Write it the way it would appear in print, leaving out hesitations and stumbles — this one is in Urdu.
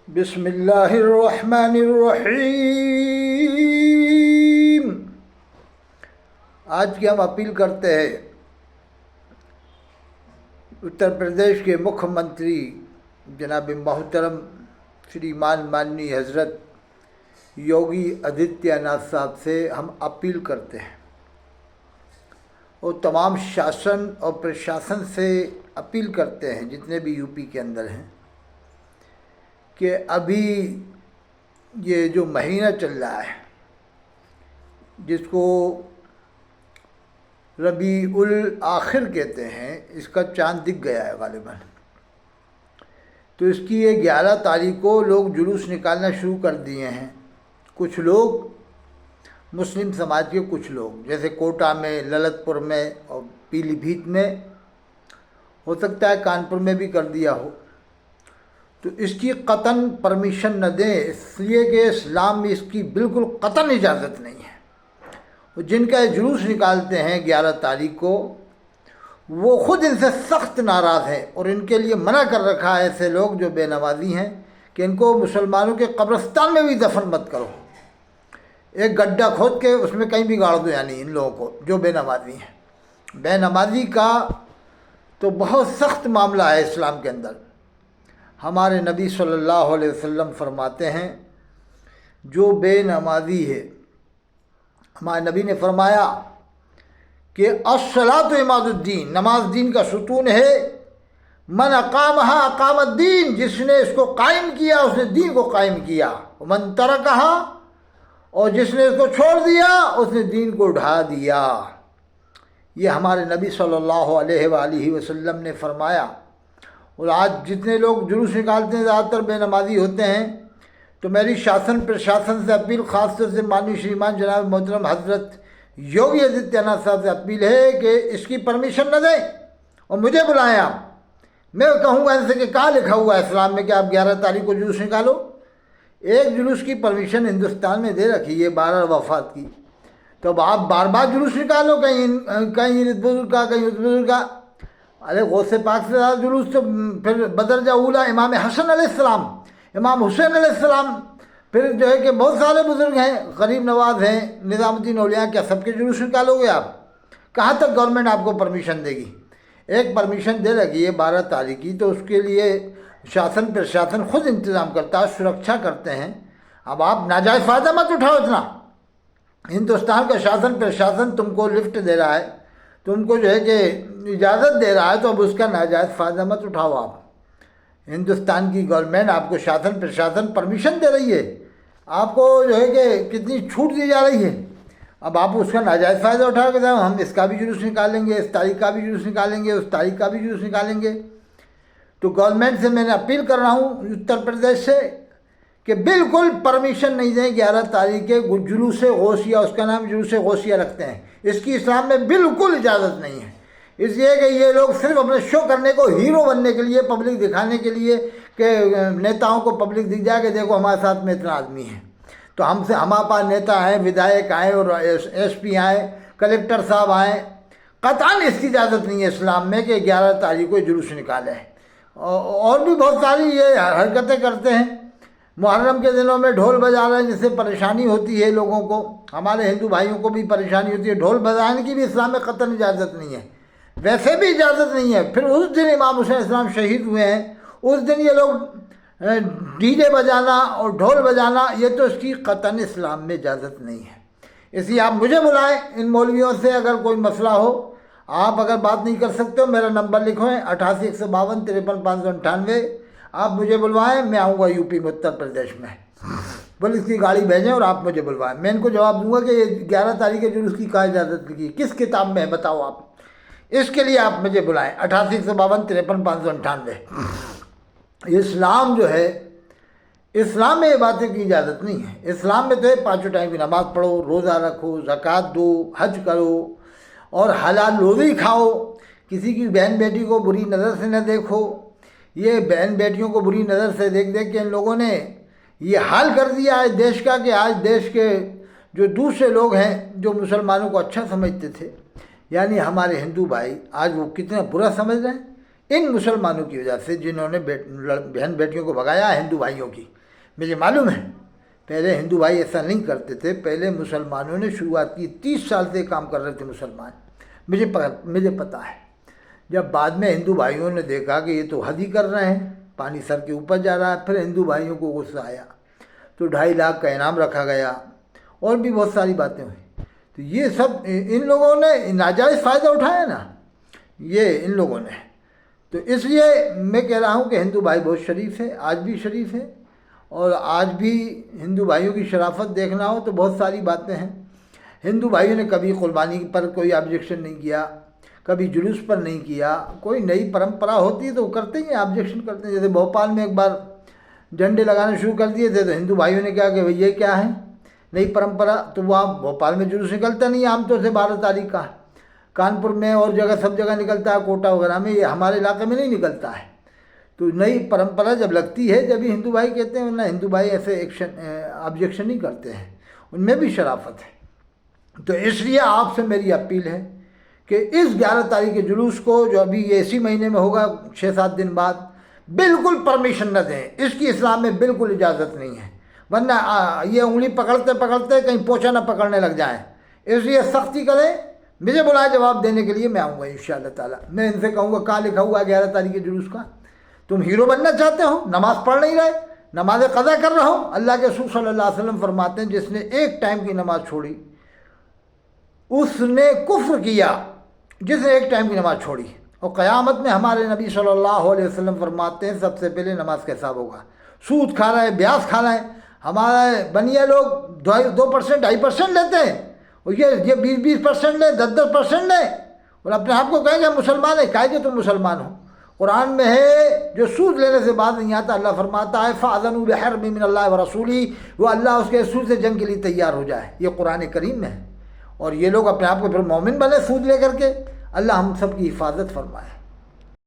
بسم اللہ الرحمن الرحیم۔ آج کی ہم اپیل کرتے ہیں اتر پردیش کے مکھیہ منتری جناب محترم شریمان ماننی حضرت یوگی آدتیہ ناتھ صاحب سے ہم اپیل کرتے ہیں اور تمام شاسن اور پرشاسن سے اپیل کرتے ہیں جتنے بھی یو پی کے اندر ہیں کہ ابھی یہ جو مہینہ چل رہا ہے جس کو ربیع الآخر کہتے ہیں، اس کا چاند دکھ گیا ہے غالباً، تو اس کی یہ 11 تاریخ کو لوگ جلوس نکالنا شروع کر دیے ہیں۔ کچھ لوگ مسلم سماج کے کچھ لوگ جیسے کوٹا میں، للت پور میں اور پیلی بھیت میں، ہو سکتا ہے کانپور میں بھی کر دیا ہو، تو اس کی قطعاً پرمیشن نہ دیں، اس لیے کہ اسلام میں اس کی بالکل قطعاً اجازت نہیں ہے۔ اور جن کا یہ جلوس نکالتے ہیں 11 تاریخ کو، وہ خود ان سے سخت ناراض ہیں اور ان کے لیے منع کر رکھا ہے ایسے لوگ جو بے نمازی ہیں کہ ان کو مسلمانوں کے قبرستان میں بھی دفن مت کرو، ایک گڈھا کھود کے اس میں کہیں بھی گاڑ دو، یعنی ان لوگوں کو جو بے نمازی ہیں۔ بے نمازی کا تو بہت سخت معاملہ ہے اسلام کے اندر۔ ہمارے نبی صلی اللہ علیہ وسلم فرماتے ہیں جو بے نمازی ہے، ہمارے نبی نے فرمایا کہ الصلاۃ عماد الدین، نماز دین کا ستون ہے، من اقامہا اقام الدین، جس نے اس کو قائم کیا اس نے دین کو قائم کیا، من ترکہا، اور جس نے اس کو چھوڑ دیا اس نے دین کو ڈھا دیا۔ یہ ہمارے نبی صلی اللہ علیہ وآلہ وسلم نے فرمایا۔ اور آج جتنے لوگ جلوس نکالتے ہیں زیادہ تر بے نمازی ہوتے ہیں، تو میری شاسن پرشاسن سے اپیل، خاص طور سے ماننی شریمان جناب محترم حضرت یوگی آدتیہ ناتھ صاحب سے اپیل ہے کہ اس کی پرمیشن نہ دیں اور مجھے بلائیں آپ۔ میں کہوں گا ان سے کہ کہاں لکھا ہوا ہے اسلام میں کہ آپ 11 تاریخ کو جلوس نکالو؟ ایک جلوس کی پرمیشن ہندوستان میں دے رکھی ہے 12 وفات کی، تو اب آپ بار بار جلوس نکالو، کہیں اس بزرگ کا، کہیں اس بزرگ کا۔ ارے غوث پاک سے زیادہ جلوس تو پھر بدرجہ اولا امام حسن علیہ السلام، امام حسین علیہ السلام، پھر جو ہے کہ بہت سارے بزرگ ہیں، غریب نواز ہیں، نظام الدین اولیاء، کیا سب کے جلوس نکالو گے آپ؟ کہاں تک گورنمنٹ آپ کو پرمیشن دے گی؟ ایک پرمیشن دے رکھی ہے 12 تاریخ کی، تو اس کے لیے شاسن پرشاسن خود انتظام کرتا ہے، سرکشا کرتے ہیں۔ اب آپ ناجائز فائدہ مت اٹھاؤ اتنا۔ ہندوستان کا شاسن پرشاسن تم کو لفٹ دے رہا ہے، تم کو جو ہے کہ اجازت دے رہا ہے، تو اب اس کا ناجائز فائدہ مت اٹھاؤ آپ۔ ہندوستان کی گورنمنٹ آپ کو شاسن پرشاسن پرمیشن دے رہی ہے، آپ کو جو ہے کہ کتنی چھوٹ دی جا رہی ہے، اب آپ اس کا ناجائز فائدہ اٹھا کے ہم اس کا بھی جلوس نکالیں گے، اس تاریخ کا بھی جلوس نکالیں گے، اس تاریخ کا بھی جلوس نکالیں گے۔ تو گورنمنٹ سے میں نے اپیل کر رہا ہوں اتر پردیش سے کہ بالکل پرمیشن نہیں دیں 11 تاریخ کے جلوس غوثیہ، اس کا نام جلوس غوثیہ رکھتے ہیں، اس کی اسلام میں بالکل اجازت نہیں ہے۔ اس لیے کہ یہ لوگ صرف اپنے شو کرنے کو، ہیرو بننے کے لیے، پبلک دکھانے کے لیے کہ نیتاؤں کو پبلک دکھ جائے کہ دیکھو ہمارے ساتھ میں اتنا آدمی ہے، تو ہمارے پاس نیتا آئے، ودھائک آئے اور ایس پی آئے، کلکٹر صاحب آئے، قطعاً اس کی اجازت نہیں ہے اسلام میں کہ 11 تاریخ کو جلوس نکالے۔ اور بھی بہت ساری یہ حرکتیں کرتے ہیں، محرم کے دنوں میں ڈھول بجا رہے ہیں جس سے پریشانی ہوتی ہے لوگوں کو، ہمارے ہندو بھائیوں کو بھی پریشانی ہوتی ہے، ڈھول بجانے کی بھی اسلام میں قطعاً اجازت نہیں ہے، ویسے بھی اجازت نہیں ہے۔ پھر اس دن امام حسین السلام شہید ہوئے ہیں، اس دن یہ لوگ ڈی جے بجانا اور ڈھول بجانا، یہ تو اس کی قطعاً اسلام میں اجازت نہیں ہے۔ اس لیے آپ مجھے بلائیں، ان مولویوں سے اگر کوئی مسئلہ ہو، آپ اگر بات نہیں کر سکتے ہو میرا نمبر لکھو، 88 152 53 598، آپ مجھے بلوائیں، میں آؤں گا یو پی میں، اتر پردیش میں، پولیس کی گاڑی بھیجیں اور آپ مجھے بلوائیں، میں ان کو جواب دوں گا کہ یہ 11 تاریخ کے جلوس کی کہاں اجازت لکھی، کس کتاب میں ہے بتاؤ آپ، اس کے لیے آپ مجھے بلائیں 88 152 53 598۔ اسلام جو ہے، اسلام میں یہ باتیں کی اجازت نہیں ہے۔ اسلام میں تو ہے 5 ٹائم کی نماز پڑھو، روزہ رکھو، زکوٰۃ دو، حج کرو اور حلال روزی کھاؤ، کسی کی بہن بیٹی کو بری نظر سے نہ دیکھو۔ یہ بہن بیٹیوں کو بری نظر سے دیکھ دیکھ کے ان لوگوں نے یہ حال کر دیا ہے دیش کا کہ آج دیش کے جو دوسرے لوگ ہیں جو مسلمانوں کو اچھا سمجھتے تھے، یعنی ہمارے ہندو بھائی، آج وہ کتنا برا سمجھ رہے ہیں ان مسلمانوں کی وجہ سے، جنہوں نے بہن بیٹیوں کو بھگایا ہندو بھائیوں کی۔ مجھے معلوم ہے پہلے ہندو بھائی ایسا نہیں کرتے تھے، پہلے مسلمانوں نے شروعات کی، 30 سال سے کام کر رہے تھے مسلمان، مجھے پتہ ہے۔ جب بعد میں ہندو بھائیوں نے دیکھا کہ یہ تو حد ہی کر رہے ہیں، پانی سر کے اوپر جا رہا ہے، پھر ہندو بھائیوں کو غصہ آیا تو 2.5 لاکھ کا انعام رکھا گیا، اور بھی بہت ساری باتیں ہوئیں۔ تو یہ سب ان لوگوں نے ناجائز فائدہ اٹھایا نا، یہ ان لوگوں نے۔ تو اس لیے میں کہہ رہا ہوں کہ ہندو بھائی بہت شریف ہے، آج بھی شریف ہے، اور آج بھی ہندو بھائیوں کی شرافت دیکھنا ہو تو بہت ساری باتیں ہیں۔ ہندو بھائیوں نے کبھی قربانی پر کوئی آبجیکشن نہیں کیا، کبھی جلوس پر نہیں کیا، کوئی نئی پرمپرا ہوتی ہے تو وہ کرتے ہی آبجیکشن کرتے ہیں۔ جیسے بھوپال میں ایک بار جھنڈے لگانے شروع کر دیے تھے تو ہندو بھائیوں نے کہا کہ بھئی یہ کیا ہے نئی پرمپرا، تو وہاں بھوپال میں جلوس نکلتا نہیں عام طور سے 12 تاریخ کا، کانپور میں اور جگہ سب جگہ نکلتا ہے، کوٹا وغیرہ میں، یہ ہمارے علاقے میں نہیں نکلتا ہے۔ تو نئی پرمپرا جب لگتی ہے جب ہی ہندو بھائی کہتے ہیں، ورنہ ہندو بھائی ایسے آبجیکشن نہیں کرتے ہیں، ان میں بھی شرافت ہے۔ تو اس لیے آپ سے میری اپیل ہے کہ اس 11 تاریخ کے جلوس کو جو ابھی یہ اسی مہینے میں ہوگا 6-7 دن بعد، بالکل پرمیشن نہ دیں، اس کی اسلام میں بالکل اجازت نہیں ہے، ورنہ یہ انگلی پکڑتے پکڑتے کہیں پوچھا نہ پکڑنے لگ جائیں۔ اس لیے سختی کریں، مجھے بلائے جواب دینے کے لیے میں آؤں گا انشاءاللہ تعالیٰ۔ میں ان سے کہوں گا کہاں لکھا ہوا 11 تاریخ کے جلوس کا؟ تم ہیرو بننا چاہتے ہو، نماز پڑھ نہیں رہے، نماز قضا کر رہا ہوں۔ اللہ کے رسول صلی اللہ علیہ وسلم فرماتے ہیں جس نے ایک ٹائم کی نماز چھوڑی اس نے کفر کیا، جس نے ایک ٹائم کی نماز چھوڑی۔ اور قیامت میں ہمارے نبی صلی اللہ علیہ وسلم فرماتے ہیں سب سے پہلے نماز کا حساب ہوگا۔ سود کھا رہے ہیں، بیاس کھا رہے ہیں، ہمارے بنیا لوگ 2%، 2.5% لیتے ہیں، اور یہ 20% لیں، 10% لیں، اور اپنے آپ کو کہیں گے مسلمان ہے، کہے کہ تم مسلمان ہو۔ قرآن میں ہے جو سود لینے سے بات نہیں آتا، اللہ فرماتا ہے فَأَذَنُوا بِحَرْبٍ مِّنَ اللَّهِ وَرَسُولِهِ، وہ اللہ اس کے رسول سے جنگ کے لیے تیار ہو جائے، یہ قرآن کریم میں ہے۔ اور یہ لوگ اپنے آپ کو پھر مومن بنے سود لے کر کے، اللہ ہم سب کی حفاظت فرمائے۔